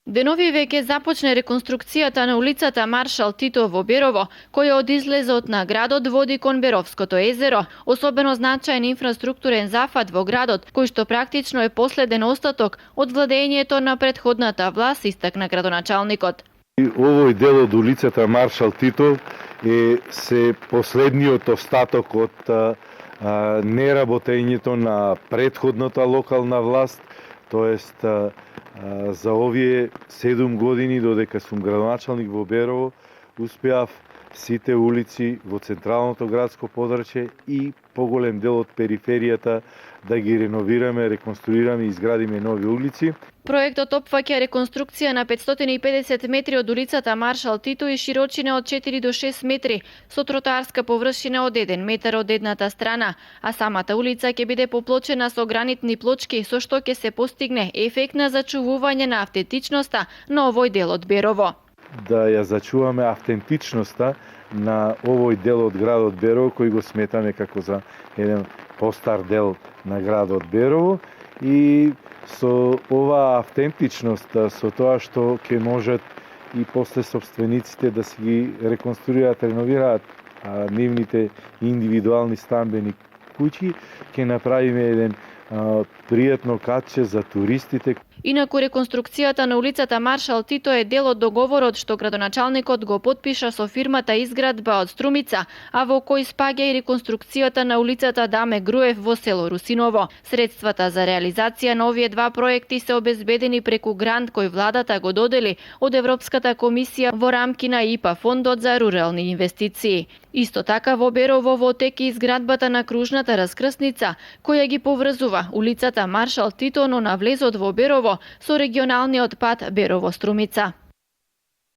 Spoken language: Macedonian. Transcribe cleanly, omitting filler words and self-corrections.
Денови веќе започне реконструкцијата на улицата Маршал Тито во Берово, која од излезот на градот води кон Беровското езеро. Особено значаен инфраструктурен зафат во градот, кој што практично е последен остаток од владењето на претходната власт, истакна градоначалникот. Овој дел од улицата Маршал Тито е се последниот остаток од неработењето на претходната локална власт, тоест за овие 7 години додека сум градоначалник во Берово, успеав сите улици во централното градско подрачје и поголем дел од периферијата да ги реновираме, реконструираме и изградиме нови улици. Проектот опфаќа реконструкција на 550 метри од улицата Маршал Тито и широчина од 4 до 6 метри, со тротоарска површина од 1 метар од едната страна, а самата улица ќе биде поплочена со гранитни плочки, со што ќе се постигне ефект на зачувување на автентичноста на овој дел од Берово. Да ја зачуваме автентичноста на овој дел од градот Берово, кој го сметаме како за еден постар дел на градот Берово, и со оваа автентичност, со тоа што ќе можат и после собствениците да си ги реконструираат, реновираат нивните индивидуални стамбени куќи, ќе направиме еден пријатно катче за туристите. Инаку реконструкцијата на улицата Маршал Тито е дел од договорот што градоначалникот го потпиша со фирмата Изградба од Струмица, а во кој спаѓа и реконструкцијата на улицата Даме Груев во село Русиново. Средствата за реализација на овие два проекти се обезбедени преку грант кој владата го додели од Европската комисија во рамки на ИПА фондот за рурални инвестиции. Исто така во Берово во тек и изградбата на кружната раскрсница, која ги поврзува улицата Маршал Тито, но на влезот во Берово со регионалниот пат Берово-Струмица.